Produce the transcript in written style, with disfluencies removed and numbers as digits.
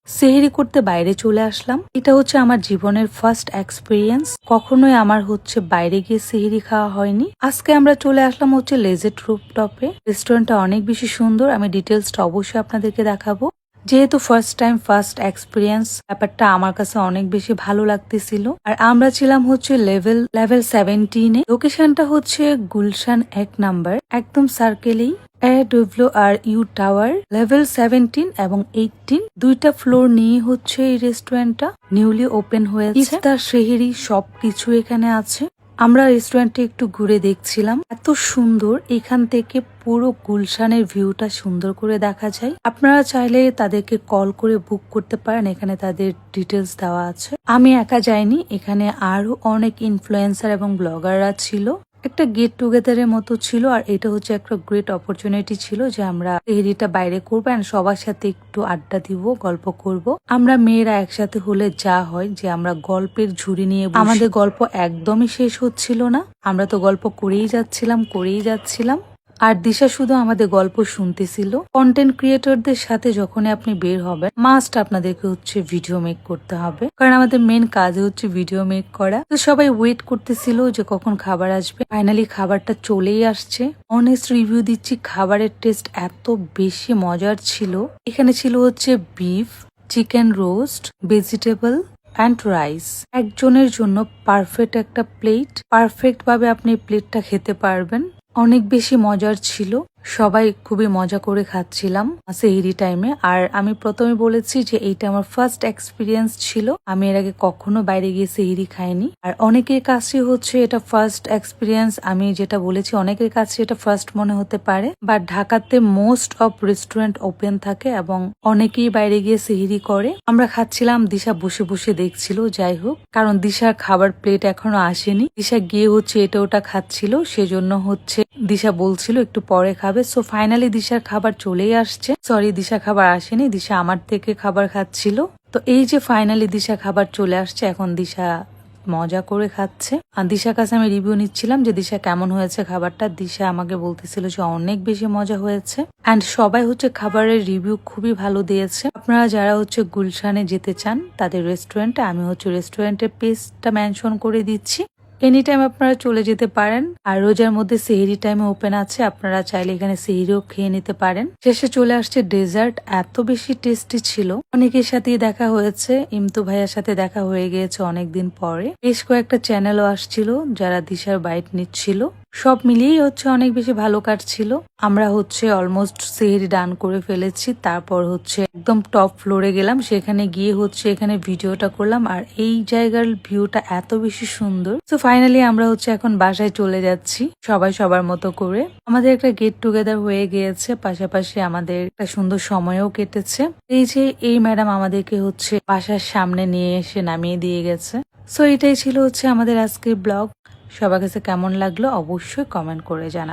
সেহরি করতে বাইরে চলে আসলাম। এটা হচ্ছে আমার জীবনের ফার্স্ট এক্সপিরিয়েন্স। কখনোই আমার হচ্ছে বাইরে গিয়ে সেহরি খাওয়া হয়নি। আজকে আমরা চলে আসলাম হচ্ছে লেজেট রুফটপে। রেস্টুরেন্টটা অনেক বেশি সুন্দর। আমি ডিটেলসটা অবশ্যই আপনাদেরকে দেখাবো। যেহেতু ফার্স্ট টাইম ফার্স্ট এক্সপিরিয়েন্স, ব্যাপারটা আমার কাছে অনেক বেশি ভালো লাগতেছিল। আর আমরা ছিলাম হচ্ছে লেভেল 17-এ। লোকেশনটা হচ্ছে গুলশান 1 নাম্বার, একদম সার্কেলেই। AWRU টাওয়ার, লেভেল 17 এবং 18 দুইটা ফ্লোর নিয়ে হচ্ছে এই রেস্টুরেন্টটা নিউলি ওপেন হয়েছে। ইফতার সেহরি সবকিছু এখানে আছে। আমরা রেস্টুরেন্টে একটু ঘুরে দেখছিলাম। এত সুন্দর, এখান থেকে পুরো গুলশানের ভিউটা সুন্দর করে দেখা যায়। আপনারা চাইলে তাদেরকে কল করে বুক করতে পারেন, এখানে তাদের ডিটেলস দেওয়া আছে। আমি একা যাইনি, এখানে আরো অনেক ইনফ্লুয়েন্সার এবং ব্লগাররা ছিল। একটা গেট টুগেদারের মতো ছিল। আর এটা হচ্ছে একটা গ্রেট অপরচুনিটি ছিল যে আমরা সেহরিটা বাইরে করবো আর সবার সাথে একটু আড্ডা দিব, গল্প করব। আমরা মেয়েরা একসাথে হলে যা হয় যে আমরা গল্পের ঝুড়ি নিয়ে আমাদের গল্প একদমই শেষ হচ্ছিল না। আমরা তো গল্প করেই যাচ্ছিলাম। আর দিশা শুধু আমাদের গল্প শুনতেছিল। কন্টেন্ট ক্রিয়েটরদের সাথে যখন আপনি বের হবেন, মাস্ট আপনাদেরকে হচ্ছে ভিডিও মেক করতে হবে, কারণ আমাদের মেন কাজে হচ্ছে ভিডিও মেক করা। তো সবাই ওয়েট করতেছিল যে কখন খাবার আসবে। ফাইনালি খাবারটা চলেই আসছে। অনেস্ট রিভিউ দিচ্ছি, খাবারের টেস্ট এত বেশি মজার ছিল। এখানে ছিল হচ্ছে beef, chicken roast, vegetable and rice. একজনের জন্য পারফেক্ট একটা প্লেট। পারফেক্ট ভাবে আপনি প্লেটটা খেতে পারবেন। অনেক বেশি মজার ছিল। সবাই খুবই মজা করে খাচ্ছিলাম সেহরি টাইমে। আর আমি প্রথমে বলেছি যে এইটা আমার ফার্স্ট এক্সপিরিয়েন্স ছিল। আমি এর আগে কখনো বাইরে গিয়ে সেহরি খাইনি। আর অনেকের কাছে হচ্ছে এটা ফার্স্ট এক্সপিরিয়েন্স। আমি যেটা বলেছি অনেকের কাছে এটা ফার্স্ট মনে হতে পারে, বাট ঢাকাতে মোস্ট অফ রেস্টুরেন্ট ওপেন থাকে এবং অনেকেই বাইরে গিয়ে সেহরি করে। আমরা খাচ্ছিলাম, দিশা বসে বসে দেখছিল। যাই হোক, কারণ দিশার খাবার প্লেট এখনো আসেনি। দিশা গিয়ে হচ্ছে এটা ওটা খাচ্ছিল, সেজন্য হচ্ছে দিশা বলছিল একটু পরে খাবে। সো ফাইনালি দিশার খাবার চলেই আসছে। সরি, দিশা খাবার আসেনি, দিশা আমার থেকে খাবার খাচ্ছিল। তো এই যে ফাইনালি দিশা খাবার চলে আসছে, এখন দিশা মজা করে খাচ্ছে। আর দিশার কাছে আমি রিভিউ নিচ্ছিলাম যে দিশা কেমন হয়েছে খাবারটা। দিশা আমাকে বলতেছিল যে অনেক বেশি মজা হয়েছে। অ্যান্ড সবাই হচ্ছে খাবারের রিভিউ খুবই ভালো দিয়েছে। আপনারা যারা হচ্ছে গুলশানে যেতে চান তাদের রেস্টুরেন্টে, আমি হচ্ছে রেস্টুরেন্টের পেজটা মেনশন করে দিচ্ছি। এনি টাইম আপনারা চলে যেতে পারেন। আর রোজার মধ্যে সেহরি টাইমে ওপেন আছে, আপনারা চাইলে এখানে সেহরিও খেয়ে নিতে পারেন। শেষে চলে আসছে ডেজার্ট, এত বেশি টেস্টি ছিল। অনেকের সাথেই দেখা হয়েছে, ইমতু ভাইয়ার সাথে দেখা হয়ে গিয়েছে অনেকদিন পরে। বেশ কয়েকটা চ্যানেলও আসছিল যারা দিশার বাইট নিচ্ছিল। সব মিলিয়েই হচ্ছে অনেক বেশি ভালো কাটছিল। আমরা হচ্ছে অলমোস্ট সেহরি ডান করে ফেলেছি। তারপর হচ্ছে একদম টপ ফ্লোরে গেলাম, সেখানে গিয়ে হচ্ছে এখানে ভিডিওটা করলাম। আর এই জায়গার ভিউটা এত বেশি সুন্দর। তো ফাইনালি আমরা হচ্ছে এখন বাসায় চলে যাচ্ছি, সবাই সবার মতো করে। আমাদের একটা গেট টুগেদার হয়ে গিয়েছে, পাশাপাশি আমাদের একটা সুন্দর সময়ও কেটেছে। এই যে এই ম্যাডাম আমাদেরকে হচ্ছে বাসার সামনে নিয়ে এসে নামিয়ে দিয়ে গেছে। সো এটাই ছিল হচ্ছে আমাদের আজকের ব্লগ। সবার কাছে কেমন লাগলো অবশ্যই কমেন্ট করে জানাবেন।